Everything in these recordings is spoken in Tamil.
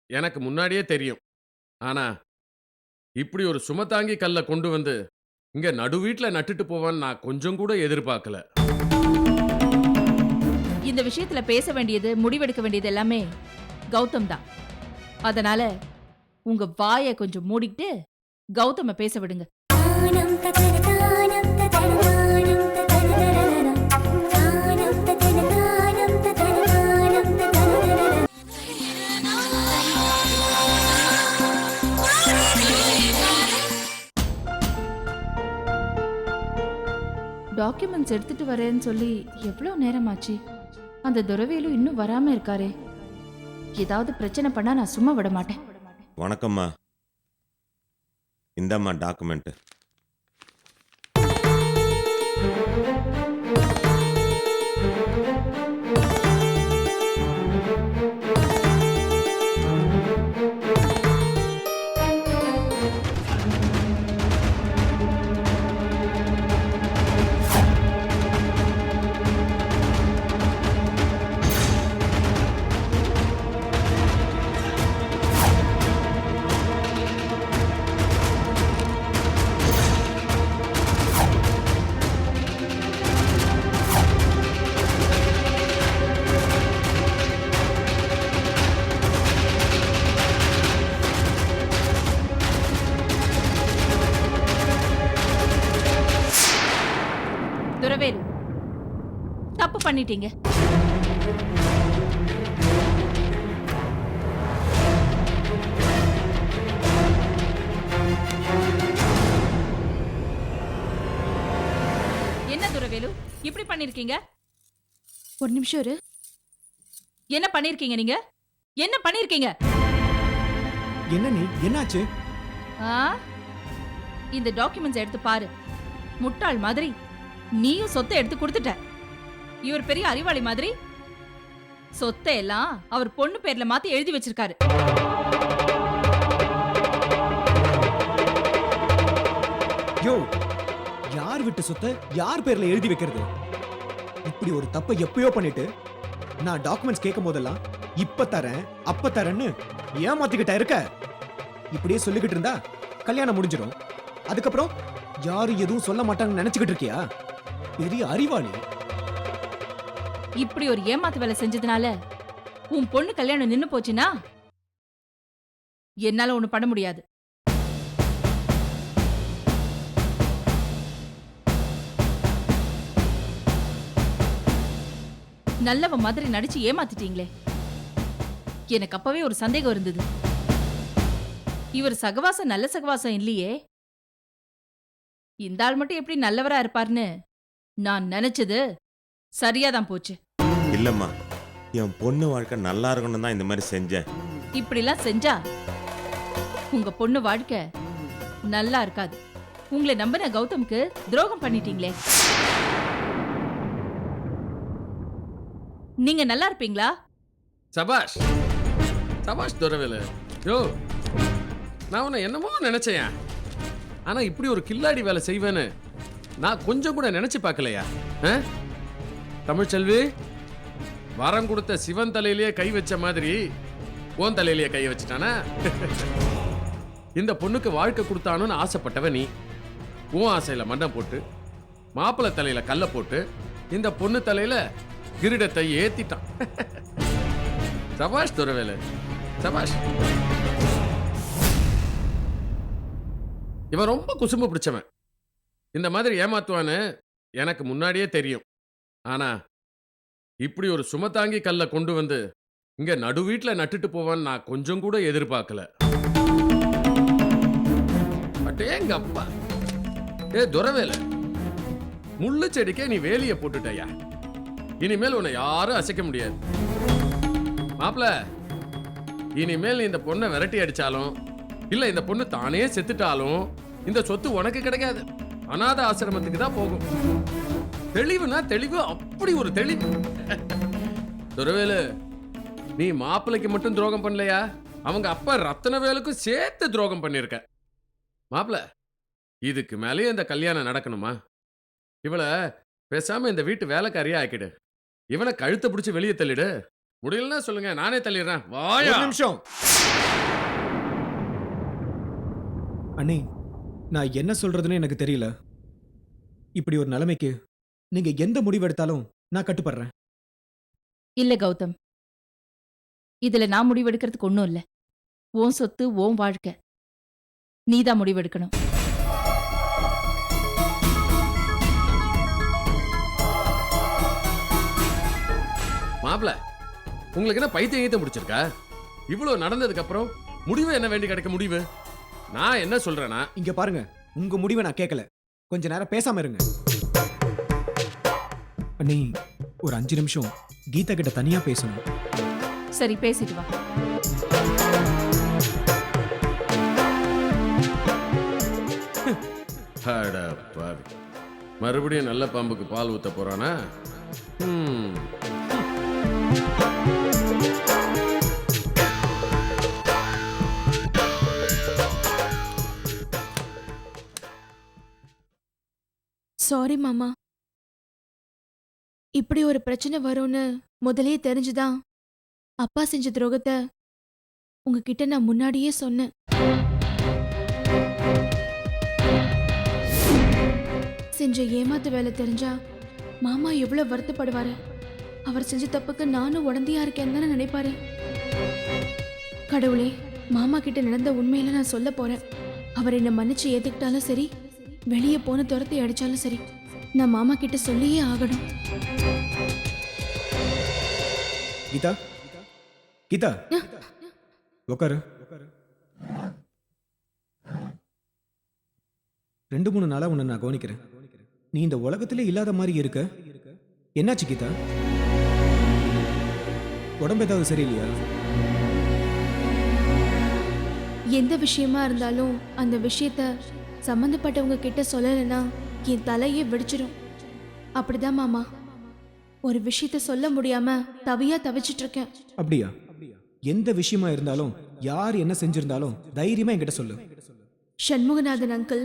எனக்கு முன்னாடியே தெரியும். ஆனா, இப்படி ஒரு சுமதாங்கி கல்ல கொண்டு வந்து இங்க நடு வீட்ல நட்டுட்டு போவான்னு நான் கொஞ்சம் கூட எதிர்பார்க்கல. இந்த விஷயத்துல பேச வேண்டியது, முடிவெடுக்க வேண்டியது எல்லாமே கௌதம் தான். அதனால உங்க வாய கொஞ்சம் மூடிக்கிட்டு கௌதம பேச விடுங்க. தானம் ததன தானம் ததன தானம் ததன ததன தானம் ததன தானம் ததன தானம் ததன டாக்குமெண்ட்ஸ் எடுத்துட்டு வரேன்னு சொல்லி எவ்வளவு நேரமாச்சு? அந்த துரவேலு இன்னும் வராம இருக்காரே. ஏதாவது பிரச்சனை பண்ணா நான் சும்மா விட மாட்டேன். வணக்கம்மா. இந்தாம்மா டாக்குமெண்ட். துரவேலு, தப்பு பண்ணிட்டீங்க. என்ன துரவேலு இப்படி பண்ணிருக்கீங்க? ஒரு நிமிஷம் இரு. என்ன பண்ணிருக்கீங்க நீங்க? என்ன பண்ணிருக்கீங்க? என்ன நீ என்னாச்சு? ஆ? இந்த டாக்குமெண்ட்ஸ் எடுத்து பாரு. முட்டாள் மாதிரி நீயும் சொத்தை எடுத்து கொடுத்துட்ட. இவர் பெரிய அறிவாளி மாதிரி சொத்தை எல்லாம் அவர் பொண்ணு பேர்ல மாத்தி எழுதி வச்சிருக்காரு. யோ, யார் விட்டு சொத்தை யார் பேர்ல எழுதி வைக்கிறது? இப்படி ஒரு தப்பை எப்பயோ பண்ணிட்டு நான் டாக்குமெண்ட்ஸ் கேட்கும் போதெல்லாம் இப்ப தரேன் அப்ப தரேன்னு ஏமாத்திக்கிட்டா இருக்க. இப்படியே சொல்லிக்கிட்டு இருந்தா கல்யாணம் முடிஞ்சிடும். அதுக்கப்புறம் யாரும் எதுவும் சொல்ல மாட்டாங்கன்னு நினைச்சுக்கிட்டு இருக்கியா? பெரிய அறிவாளி. இப்படி ஒரு ஏமாத்து வேலை செஞ்சதுனால உன் பொண்ணு கல்யாணம் நின்னு போச்சுன்னா என்னால ஒண்ணு பண்ண முடியாது. நல்லவ மாதிரி நடிச்சு ஏமாத்திட்டீங்களே. எனக்கு அப்பவே ஒரு சந்தேகம் இருந்தது. இவர் சகவாசம் நல்ல சகவாசம் இல்லையே. இந்த ஆள் மட்டும் எப்படி நல்லவரா இருப்பார்னு நான் நினைச்சது சரியாதான் போச்சு. இல்லம்மா, என் பொண்ணு வாழ்க்கை நல்லா இருக்கணும் தான் இந்த மாதிரி செஞ்சேன். இப்படிலாம் செஞ்சா உங்க பொண்ணு வாழ்க்கை நல்லா இருக்காது. உங்களை நம்பின கௌதம்க்கு துரோகம் பண்ணிட்டீங்களே. நீங்க நல்லா இருப்பீங்களா? சபாஷ் சபாஷ் துரவேலு. யோ, நான் உன்னை என்னமோ நினைச்சேன். ஆனா இப்படி ஒரு கில்லாடி வேலை செய்வேன்னு நான் கொஞ்சம் கூட நினைச்சு பார்க்கலையா? தமிழ்ச்செல்வி, வரம் கொடுத்த சிவன் தலையிலேயே கை வச்ச மாதிரி உன் தலையிலேயே கை வச்சுட்டானா? இந்த பொண்ணுக்கு வாழ்க்கை கொடுத்தானுன்னு ஆசைப்பட்டவ நீ. உன் ஆசையில மண்ணை போட்டு மாப்பிள்ளை தலையில கல்ல போட்டு இந்த பொண்ணு தலையில கிரீடத்தை ஏத்திட்டான். சபாஷ் துரவேலு, சபாஷ். இவன் ரொம்ப குசும்பு பிடிச்சவன். இந்த மாதிரி ஏமாத்துவான்னு எனக்கு முன்னாடியே தெரியும். ஆனா, இப்படி ஒரு சுமதாங்கி கல்ல கொண்டு வந்து இங்க நடு வீட்ல நட்டுட்டு போவான்னு நான் கொஞ்சம் கூட எதிர்பார்க்கல. அடேங்கப்பா. துரவேலு, முள்ளு செடிக்கே நீ வேலிய போட்டுட்டயா. இனிமேல் உன்னை யாரும் அசைக்க முடியாது. மாப்ள, இனிமேல் நீ இந்த பொண்ணை விரட்டி அடிச்சாலும் இல்ல இந்த பொண்ணு தானே செத்துட்டாலும் இந்த சொத்து உனக்கு கிடைக்காது. அநாத ஆசிரமத்துக்கு தான் போகும். தெளிவுனா தெளிவு, அப்படி ஒரு தெளிவு. துரவேலு, நீ மாப்பிள்ளைக்கு மட்டும் துரோகம் பண்ணலையா, அவங்க அப்பா ரத்தனவேலுக்கும் சேர்த்து துரோகம் பண்ணிருக்க. மாப்பிள, இதுக்கு மேலேயே இந்த கல்யாணம் நடக்கணுமா? இவளை பேசாம இந்த வீட்டு வேலைக்காரியா ஆக்கிடு. இவனை கழுத்தை பிடிச்சி வெளியே தள்ளிடு. முடியலன்னா சொல்லுங்க, நானே தள்ளிடுறேன். ஒரு வாயா. நிமிஷம் அண்ணே, நான் என்ன சொல்றதுன்னு எனக்கு தெரியல. இப்படி ஒரு நிலைமைக்கு நீங்க எந்த முடிவு எடுத்தாலும் நான் கட்டுப்படுறேன். இல்ல கௌதம், இதுல நான் முடிவெடுக்கிறதுக்கு ஒண்ணும் இல்ல. உன் சொத்து உன் வாழ்க்கை, நீதான் முடிவெடுக்கணும். மாப்ள, உங்களுக்கு என்ன பைத்தியம் கீத்த முடிச்சிருக்கா? இவ்வளவு நடந்ததுக்கு அப்புறம் முடிவு என்ன வேண்டி கிடைக்க முடிவு? நான் என்ன சொல்றேன்னா, இங்க பாருங்க, உங்க முடிவை நான் கேட்கல. கொஞ்ச நேரம் பேசாம இருங்க. அண்ணி, ஒரு 5 நிமிஷம் கீதா கிட்ட தனியா பேசணும். சரி, பேசிட்டு வா. அட பாவி, மறுபடியும் நல்ல பாம்புக்கு பால் ஊத்த போறானா? சாரி மாமா. இப்படி ஒரு பிரச்சனை வரும்னு முதல்லயே தெரிஞ்சுதான் அப்பா செஞ்ச துரோகத்தை உங்ககிட்ட நான் முன்னாடியே சொன்னேன். செஞ்ச ஏமாத்து வேலை தெரிஞ்சா மாமா எவ்வளவு வருத்தப்படுவாரு. அவர் செஞ்ச தப்புக்கு நானும் உடந்தையா இருக்கேன்னு தானே நினைப்பாரு. கடவுளே, மாமா கிட்ட நடந்த உண்மையில நான் சொல்ல போறேன். அவர் என்னை மன்னிச்சு ஏத்துக்கிட்டாலும் சரி, வெளியே போன துரத்தி அடிச்சாலும் சரி, நான் மாமா கிட்ட சொல்லியே ஆகணும். கீதா, கீதா, உட்காரு. 2-3 நாளா உன்னை நான் கவனிக்கிறேன். நீ இந்த உலகத்திலே இல்லாத மாதிரி இருக்க. என்னாச்சு கீதா? உடம்பு ஏதாவது சரியில்லையா? எந்த விஷயமா இருந்தாலும் அந்த விஷயத்த சம்பந்தப்பட்டவங்க கிட்ட சொல்லலைன்னா என் தலையே வெடிச்சிடும். அப்படிதான் மாமா, ஒரு விஷயத்த சொல்ல முடியாம தவியா தவிச்சிட்டு இருக்கேன். அப்படியா? எந்த விஷயமா இருந்தாலும், யார் என்ன செஞ்சிருந்தாலும் தைரியமா என்கிட்ட சொல்லு. சண்முகநாதன் அங்கிள்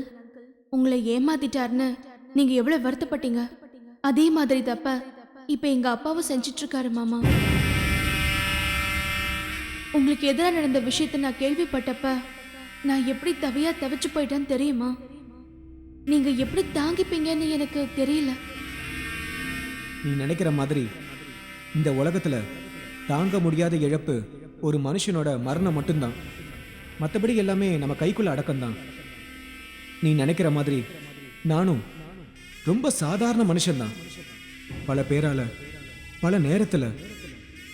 உங்களை ஏமாத்திட்டாருன்னு நீங்க எவ்வளவு வருத்தப்பட்டீங்க, அதே மாதிரி தப்ப இப்ப எங்க அப்பாவும் செஞ்சிட்டு இருக்காரு மாமா. உங்களுக்கு எதிராக நடந்த விஷயத்த நான் கேள்விப்பட்டப்ப நான் எப்படி தவியா தவிச்சு போயிட்டேன்னு தெரியுமா? நீங்க எப்படி தாங்கிப்பீங்கன்னு எனக்கு தெரியல. நீ நினைக்கிற மாதிரி இந்த உலகத்துல தாங்க முடியாத இழப்பு ஒரு மனுஷனோட மரணம் மட்டும்தான். மற்றபடி எல்லாமே நம்ம கைக்குள்ள அடக்கம்தான். நீ நினைக்கிற மாதிரி நானும் ரொம்ப சாதாரண மனுஷன்தான். பல பேரால பல நேரத்துல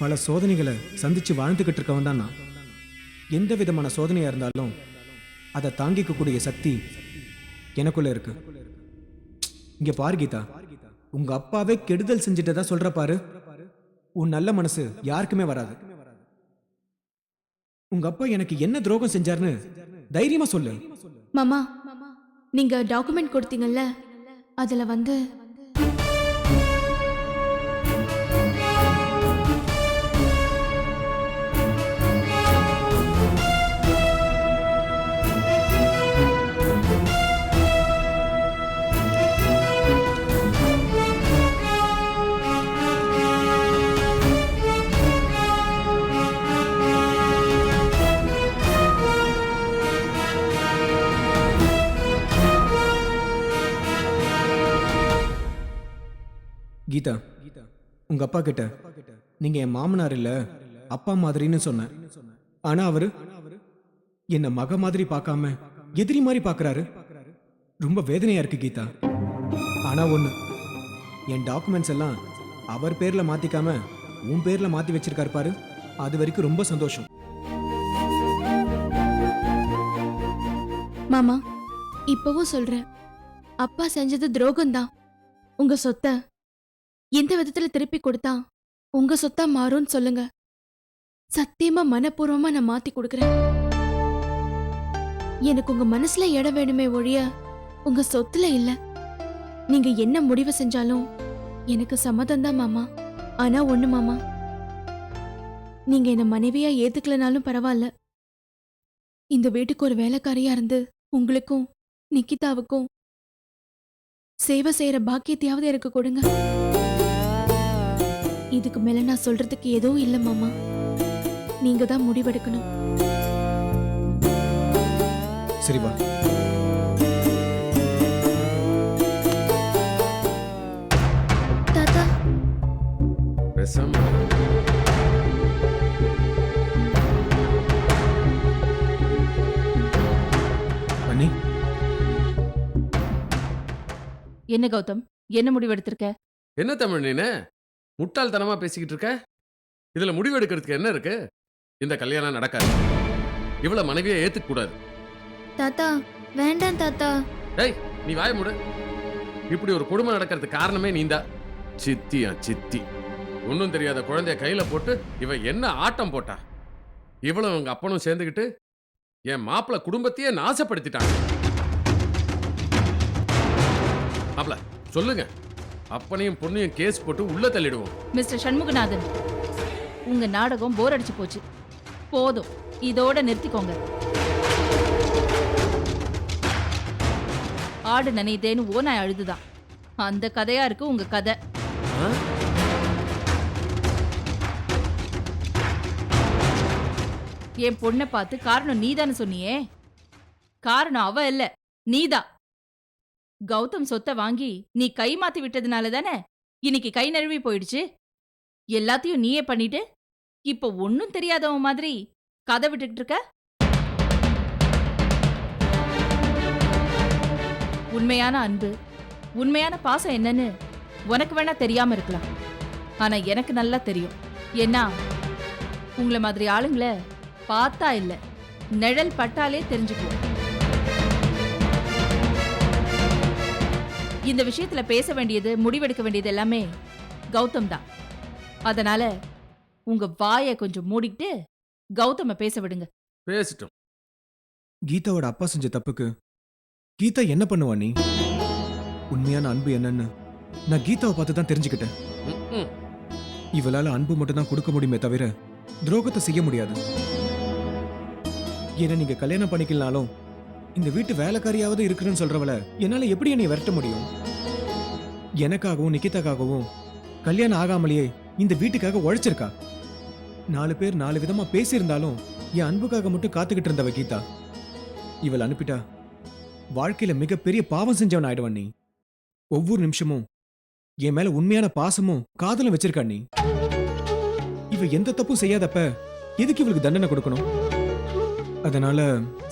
பல சோதனைகளை சந்திச்சு வாழ்ந்துகிட்டு இருக்கவன் தான் நான். எந்த விதமான சோதனையா இருந்தாலும் அதை தாங்கிக்கக்கூடிய சக்தி எனக்குள்ள இருக்கு. இங்க பாரு கீதா, உங்க அப்பாவே கெடுதல் செஞ்சுட்டதா சொல்ற பாரு. உன் நல்ல மனசு யாருக்குமே வராது. உங்க அப்பா எனக்கு என்ன துரோகம் செஞ்சாருன்னு தைரியமா சொல்லு. மாமா, நீங்க டாக்குமெண்ட் கொடுத்தீங்கல்ல, அதுல வந்து கீதா, உங்க அப்பா கிட்ட நீங்க என் மாமனார் இல்ல அப்பா மாதிரின்னு சொன்னேன். ஆனா அவரு என்ன மக மாதிரி பார்க்காம எதிரி மாதிரி பார்க்கறாரு. ரொம்ப வேதனையா இருக்கு கீதா. ஆனா ஒண்ணு, என் டாக்குமெண்ட்ஸ் எல்லாம் அவர் பேர்ல மாத்திக்காம உன் பேர்ல மாத்தி வச்சிருக்காரு பாரு. அது வரைக்கும் ரொம்ப சந்தோஷம். மாமா, இப்பவும் சொல்றேன், அப்பா செஞ்சது துரோகம்தான். உங்க சொத்தை எந்த விதத்துல திருப்பி கொடுத்தா உங்க சொத்தா மாறும்னு சொல்லுங்க. சத்தியமா மனப்பூர்வமா நான் மாத்தி கொடுக்கறேன். எனக்கு உங்க மனசுல இடம் வேணுமே ஒழிய உங்க சொத்துல இல்ல. நீங்க என்ன முடிவு செஞ்சாலும் எனக்கு சம்மதம் தான் மாமா. ஆனா ஒண்ணு மாமா, நீங்க என்ன மனைவியா ஏத்துக்கலனாலும் பரவாயில்ல, இந்த வீட்டுக்கு ஒரு வேலைக்காரியா இருந்து உங்களுக்கும் நிக்கிதாவுக்கும் சேவை செய்யற பாக்கியத்தையாவது எனக்கு கொடுங்க. இதுக்கு மேல நான் சொல்றதுக்கு எதுவும் இல்ல மாமா. நீங்க தான் முடிவெடுக்கணும். சரி வா. தாத்தா, பேசாம அண்ணி, என்ன கௌதம், என்ன முடிவெடுத்திருக்க? என்ன தமிழ் நீனு முட்டாள்தனமா பேசிக்கிட்டு இருக்க? இதுல முடிவெடுக்கிறதுக்கு என்ன இருக்கு? இந்த கல்யாணம் நடக்காது. இவ்வளவு மனைவியை ஏத்துக்க கூடாது. தாத்தா வேண்டாம் தாத்தா. ஏய், நீ வாய மூடு. இப்படி ஒரு கொடுமை நடக்கிறதுக்கு காரணமே நீதான். சித்தியா சித்தி. ஒன்னும் தெரியாத குழந்தைய கையில போட்டு இவ என்ன ஆட்டம் போட்டா. இவ்வளவு உங்க அப்பனும் சேர்ந்துக்கிட்டு என் மாப்பிள குடும்பத்தையே நாசப்படுத்திட்டாங்க. மாப்பிள சொல்லுங்க, அப்பனையும் பொண்ணையும் கேஸ் போட்டு உள்ள தள்ளிடுவோம். மிஸ்டர் சண்முகநாதன், உங்க நாடகம் போர் அடிச்சு போச்சு. போதும், இதோட நிறுத்திக்கோங்க. ஆடு நனைதேன்னு ஓனாய் அழுதுதான். அந்த கதையா இருக்கு உங்க கதை. ஆ? என் பொண்ணை பார்த்து காரணம் நீதான்னு சொன்னியே. காரணம் அவ இல்ல, நீதான். கௌதம் சொத்தை வாங்கி நீ கை மாத்தி விட்டதுனால தானே இன்னைக்கு கை நழுவி போயிடுச்சு. எல்லாத்தையும் நீயே பண்ணிட்டு இப்ப ஒன்னும் தெரியாதவன் மாதிரி கதை விட்டுக்கிட்டு இருக்க. உண்மையான அன்பு, உண்மையான பாசம் என்னன்னு உனக்கு வேணா தெரியாம இருக்கலாம். ஆனா எனக்கு நல்லா தெரியும். ஏன்னா உங்களை மாதிரி ஆளுங்களை பார்த்தா இல்ல, நிழல் பட்டாலே தெரிஞ்சுக்குவோம். இந்த விஷயத்துல பேச வேண்டியது, முடிவெடுக்க வேண்டியது எல்லாமே கௌதம் தான். அதனால உங்க வாயை கொஞ்சம் மூடிக்கிட்டு கௌதம பேச விடுங்க. பேசிட்டோம். கீதாவோட அப்பா செஞ்ச தப்புக்கு கீதா என்ன பண்ணுவா நீ? உண்மையான அன்பு என்னன்னு நான் கீதாவை பார்த்து தான் தெரிஞ்சுக்கிட்டேன். ம்ம். இவளால அன்பு மட்டும் தான் கொடுக்க முடியுமே தவிர துரோகத்தை செய்ய முடியாது. ஏன்னா நீங்க கல்யாணம் பண்ணிக்கலனாலும் இந்த வீட்டு வேலைக்காரியாவது இருக்குன்னு சொல்றவள என்னால எப்படி என்னை விரட்ட முடியும்? எனக்காகவும் நிக்கிதாக்காகவும் கல்யாணம் ஆகாமலேயே இந்த வீட்டுக்காக உழைச்சிருக்கா. 4 பேர் 4 விதமா பேசியிருந்தாலும் என் அன்புக்காக மட்டும் காத்துக்கிட்டு இருந்தவ கீதா. இவள் அனுப்பிட்டா வாழ்க்கையில மிகப்பெரிய பாவம் செஞ்சவன் ஆயிடுவான் நீ. ஒவ்வொரு நிமிஷமும் என் மேல உண்மையான பாசமும் காதலும் வச்சிருக்கா நீ. இவ எந்த தப்பும் செய்யாதப்ப எதுக்கு இவளுக்கு தண்டனை கொடுக்கணும்? அதனால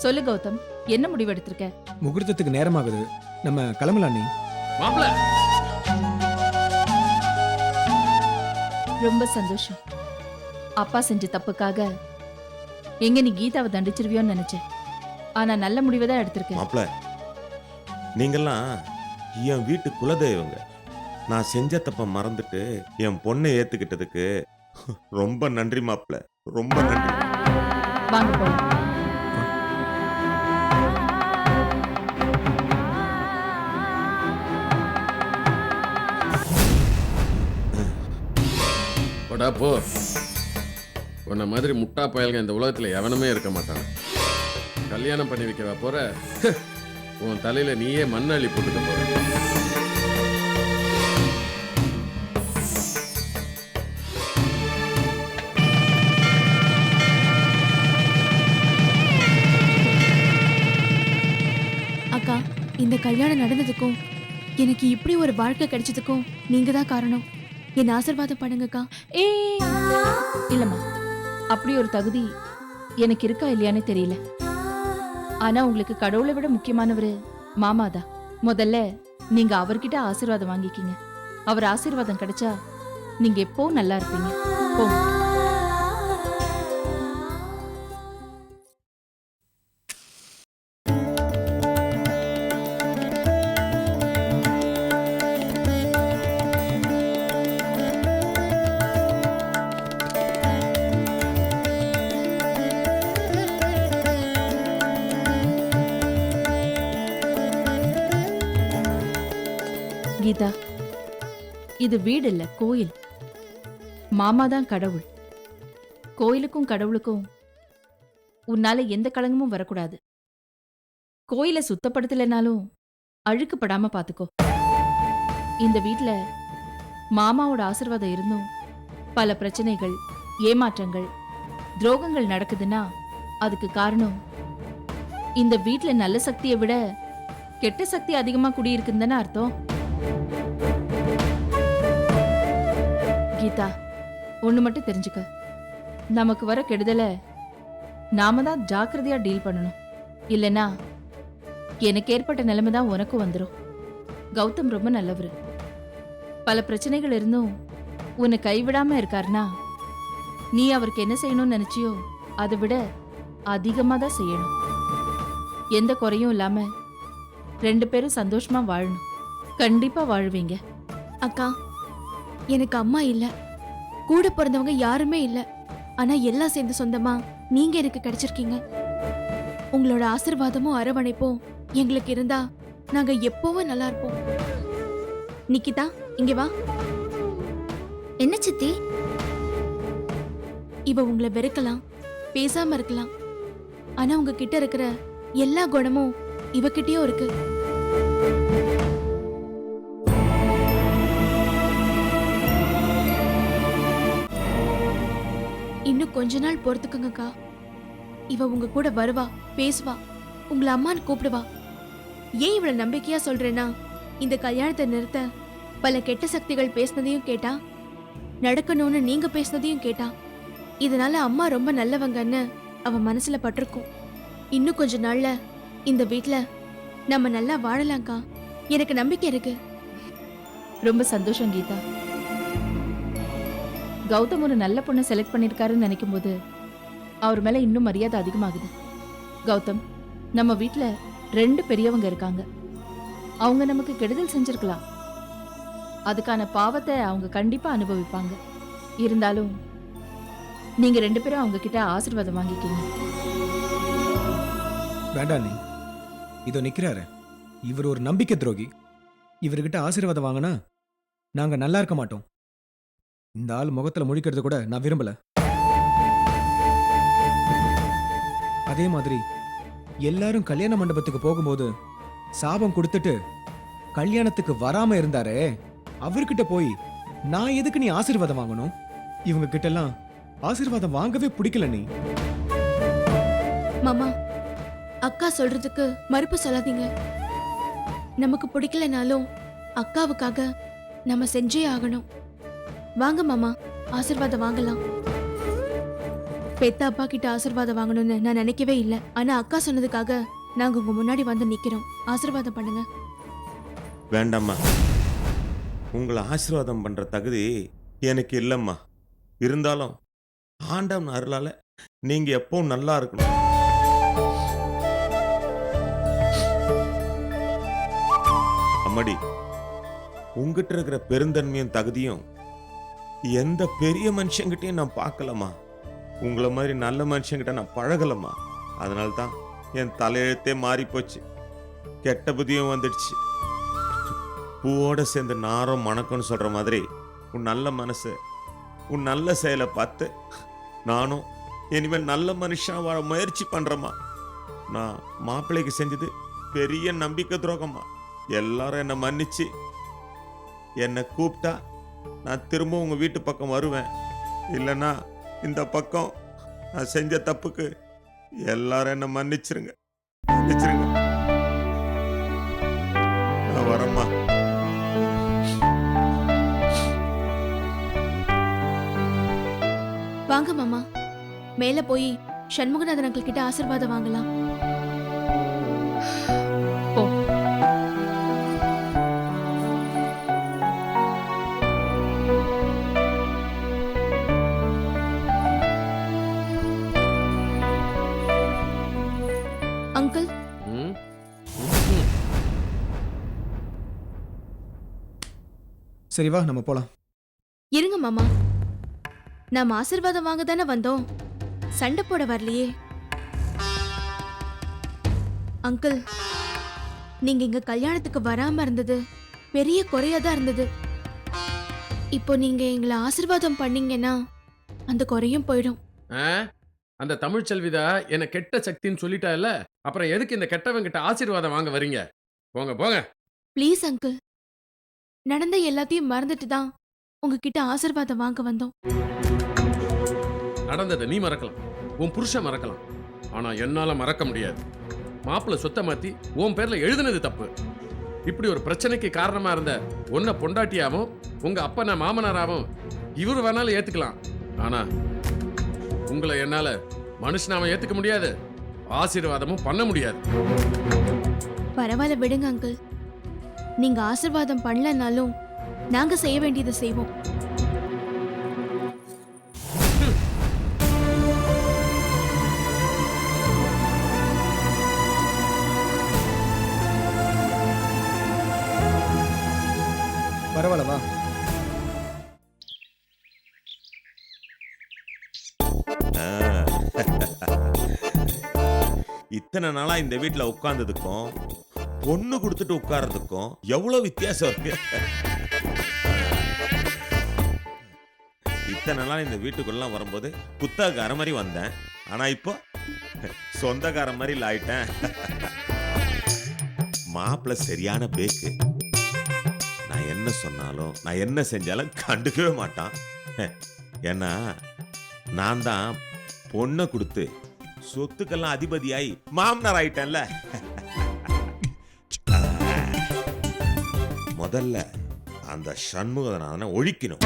சொல்லு கௌதம், என்ன முடிவெடுத்திருக்க? முகூர்த்தத்துக்கு நேரமாகுது, நம்ம கிளம்பலாம் நீ. மாப்பிள ரொம்ப சந்தோஷம். அப்பா செஞ்ச தப்புக்காக எங்க நீ கீதாவை தண்டிச்சிருவியோன்னு நினைச்சேன். ஆனா நல்ல முடிவை தான் எடுத்திருக்கேன். மாப்பிள, நீங்கெல்லாம் என் வீட்டு குலதெய்வங்க. நான் செஞ்ச தப்ப மறந்துட்டு என் பொண்ணை ஏத்துக்கிட்டதுக்கு ரொம்ப நன்றி மாப்பிள, ரொம்ப நன்றி. வாங்க போலாம். போடா போ. உன்ன மாதிரி முட்டா பயல்க இந்த உலகத்துல எவனுமே இருக்க மாட்டான். கல்யாணம் பண்ணி வைக்கவா போற? உன் தலையில நீயே மண் அள்ளி போட்டுக்க போற. அக்கா, இந்த கல்யாணம் நடந்ததுக்கும் எனக்கு இப்படி ஒரு வாழ்க்கை கிடைச்சதுக்கும் நீங்க தான் காரணம். என் ஆசீர்வாதம் பண்ணுங்கக்கா. ஏய், இல்லம்மா, அப்படி ஒரு தகுதி எனக்கு இருக்கா இல்லையானே தெரியல. ஆனா உங்களுக்கு கடவுளை விட முக்கியமானவரு மாமாதான். முதல்ல நீங்க அவர்கிட்ட ஆசீர்வாதம் வாங்கிக்கிங்க. அவர் ஆசீர்வாதம் கிடைச்சா நீங்க எப்பவும் நல்லா இருப்பீங்க. போங்க. கீதா, இது வீடு இல்ல, கோயில். மாமா தான் கடவுள். கோயிலுக்கும் கடவுளுக்கும் உன்னால எந்த களங்கமும் வரக்கூடாது. கோயிலை சுத்தப்படுத்தலைனாலும் அழுக்குப்படாம பாத்துக்கோ. இந்த வீட்ல மாமாவோட ஆசீர்வாதம் இருந்தும் பல பிரச்சனைகள், ஏமாற்றங்கள், துரோகங்கள் நடக்குதுன்னா அதுக்கு காரணம் இந்த வீட்ல நல்ல சக்தியை விட கெட்ட சக்தி அதிகமா குடியிருக்குன்னு தானே அர்த்தம். கீதா, ஒண்ணு மட்டும் தெரிஞ்சுக்க, நமக்கு வர கெடுதலை நாம தான் ஜாக்கிரதையா டீல் பண்ணணும். இல்லனா எனக்கு ஏற்பட்ட நிலைமை தான் உனக்கும் வந்துடும். கௌதம் ரொம்ப நல்லவரு. பல பிரச்சனைகள் இருந்தும் உன்னை கைவிடாம இருக்காருன்னா நீ அவருக்கு என்ன செய்யணும்னு நினைச்சியோ அதை விட அதிகமா தான் செய்யணும். எந்த குறையும் இல்லாம 2 பேரும் சந்தோஷமா வாழணும். கண்டிப்பா வாழ்வீங்க. அக்கா, எனக்கு அம்மா இல்ல, கூட பிறந்தவங்க யாருமே இல்ல. ஆனா எல்லாம் சேர்ந்து சொந்தமா நீங்க எனக்கு கிடைச்சிருக்கீங்க. உங்களோட ஆசீர்வாதமும் அரவணைப்பும் எங்களுக்கு இருந்தா நாங்க எப்பவும் நல்லா இருப்போம். நிக்கிதா, இங்க வா. என்ன சித்தி? இவ உங்களை வெறுக்கலாம், பேசாம இருக்கலாம். ஆனா உங்க கிட்ட இருக்கிற எல்லா குணமும் இவகிட்டயும் இருக்கு. இன்னும் கொஞ்ச நாள் பொறுத்துக்குங்கக்கா. இவ உங்க கூட வருவா, பேசுவா, உங்களை அம்மான்னு கூப்பிடுவா. ஏன் இவளை நம்பிக்கையா சொல்றேன்னா, இந்த கல்யாணத்தை நிறுத்த பல கெட்ட சக்திகள் பேசினதையும் கேட்டா, நடக்கணும்னு நீங்க பேசினதையும் கேட்டா. இதனால அம்மா ரொம்ப நல்லவங்கன்னு அவ மனசுல பட்டிருக்கும். இன்னும் கொஞ்ச நாள்ல இந்த வீட்ல நம்ம நல்லா வாழலாம்க்கா. எனக்கு நம்பிக்கை இருக்கு. ரொம்ப சந்தோஷம் கீதா. கௌதம் ஒரு நல்ல பொண்ணை செலக்ட் பண்ணிருக்காருன்னு நினைக்கும் போது அவர் மேல இன்னும் மரியாதை அதிகமாகுது. கௌதம், நம்ம வீட்ல 2 பெரியவங்க இருக்காங்க. அவங்க நமக்கு கெடுதல் செஞ்சிருக்கலாம். அதுக்கான பாவத்தை அவங்க கண்டிப்பா அனுபவிப்பாங்க. இருந்தாலும் நீங்க 2 பேரும் அவங்க கிட்ட ஆசீர்வாதம் வாங்கிக்கீங்க. வேண்டாம் நீ. இதோ நிக்கிறாரு, இவர் ஒரு நம்பிக்கை துரோகி. இவர்கிட்ட ஆசீர்வாதம் வாங்கினா நாங்க நல்லா இருக்க மாட்டோம். இந்த ஆள் முகத்துல முழிக்கிறது கூட நான் விரும்பல. அதே மாதிரி எல்லாரும் கல்யாண மண்டபத்துக்கு போகும்போது சாபம் கொடுத்துட்டு கல்யாணத்துக்கு வராம இருந்தாரே, அவர்கிட்ட போய் நான் எதுக்கு நீ ஆசீர்வாதம் வாங்கணும்? இவங்க கிட்ட எல்லாம் ஆசீர்வாதம் வாங்கவே பிடிக்கல நீ. மாமா, அக்கா சொல்றதுக்கு மறுப்பு சொல்லாதீங்க. நமக்கு பிடிக்கலனாலும் அக்காவுக்காக நம்ம செஞ்சே ஆகணும். வாங்க மாமா, ஆசீர்வாதம் வாங்கலாம். பெத்த அப்பா கிட்ட ஆசீர்வாதம் வாங்கணும்னு நான் நினைக்கவே இல்லை. ஆனா அக்கா சொன்னதுக்காக நாங்க உங்க முன்னாடி வந்து நிக்கிறோம். ஆசீர்வாதம் பண்ணுங்க. வேண்டாம்மா, உங்களை ஆசீர்வாதம் பண்ற தகுதி எனக்கு இல்லைம்மா. இருந்தாலும் ஆண்டவன் அருளால நீங்க எப்பவும் நல்லா இருக்கணும். அம்மாடி, உங்ககிட்ட இருக்கிற பெருந்தன்மையும் தகுதியும் எந்த பெரிய மனுஷங்கிட்டையும் நான் பார்க்கலம்மா. உங்களை மாதிரி நல்ல மனுஷங்கிட்ட நான் பழகலம்மா. அதனால தான் என் தலையெழுத்தே மாறி போச்சு, கெட்ட புத்தியும் வந்துடுச்சு. பூவோட சேர்ந்து நாரும் மணக்கம்னு சொல்ற மாதிரி உன் நல்ல மனசு, உன் நல்ல செயலை பார்த்து நானும் இனிமேல் நல்ல மனுஷன் வாழ முயற்சி பண்றேம்மா. நான் மாப்பிள்ளைக்கு செஞ்சது பெரிய நம்பிக்கை துரோகம்மா. எல்லாரும் என்னை மன்னிச்சு என்னை கூப்பிட்டா நான் திரும்ப உங்க வீட்டு பக்கம் வருவேன். இல்லைன்னா இந்த பக்கம் நான் செஞ்ச தப்புக்கு எல்லாரும் என்னை மன்னிச்சிருங்க, மன்னிச்சிருங்க. நான் வரேம்மா. வாங்க மாமா, மேல போய் சண்முகநாதன் அங்கிள் கிட்ட ஆசீர்வாதம் வாங்கலாம். போ. அங்கிள், ம்? சரி வா, நம்ம போலாம். இருங்க மாமா, நாம ஆசீர்வாதம் வாங்க தானே வந்தோம், சண்டை போட வரலையே. அங்கிள், நீங்க இங்க கல்யாணத்துக்கு வராம இருந்தது பெரிய குறையா தான் இருந்தது. இப்போ நீங்க எங்களை ஆசீர்வாதம் பண்ணீங்கன்னா அந்த குறையும் போயிடும். ஆ? அந்த தமிழ் செல்விதா என்ன கெட்ட சக்தின்னு சொல்லிட்டா இல்ல, அப்புறம் எதுக்கு இந்த கெட்டவங்கிட்ட ஆசீர்வாதம் வாங்க வரீங்க? போங்க போங்க. ப்ளீஸ் அங்கிள், நடந்த எல்லாத்தையும் மறந்துட்டு தான் உங்ககிட்ட ஆசீர்வாதம் வாங்க வந்தோம். நடந்ததை நீ மறக்கலாம், உன் புருஷன் மறக்கலாம், ஆனா என்னால மறக்க முடியாது. மாப்பிள்ளை சொத்தை மாத்தி உன் பேர்ல எழுதுனது தப்பு. இப்படி ஒரு பிரச்சனைக்கு காரணமா இருந்த உன்னை பொண்டாட்டியாவும் உங்க அப்பனை மாமனாராவும் இவரு வேணாலும் ஏத்துக்கலாம், ஆனா உங்களை என்னால மனுஷனாம ஏத்துக்க முடியாது, ஆசீர்வாதமும் பண்ண முடியாது. பரவாயில்ல விடுங்க அங்கிள். நீங்க ஆசீர்வாதம் பண்ணலனாலும் நாங்க செய்ய வேண்டியதை செய்வோம். பரவாயில்லவா? இத்தனை நாளா இந்த வீட்டுல உட்கார்ந்ததுக்கும் பொண்ணு கொடுத்துட்டு உட்கார்றதுக்கும் எவ்வளவு வித்தியாசம் இருக்கு. இத்தனை நாள் இந்த வீட்டுக்குள்ள வரும்போது புத்தகக்கார மாதிரி வந்தேன், ஆனா இப்போ சொந்தக்கார மாதிரி ஆயிட்டேன். மாப்பிள்ள சரியான பேக்கு. நான் என்ன சொன்னாலும் நான் என்ன செஞ்சாலும் கண்டுக்கவே மாட்டான். ஏன்னா நான் தான் பொண்ணை கொடுத்து சொத்துக்கெல்லாம் அதிபதியாய் மாமனார் ஆயிட்டேன்ல. முதல்ல அந்த சண்முகநாதனை ஒழிக்கணும்.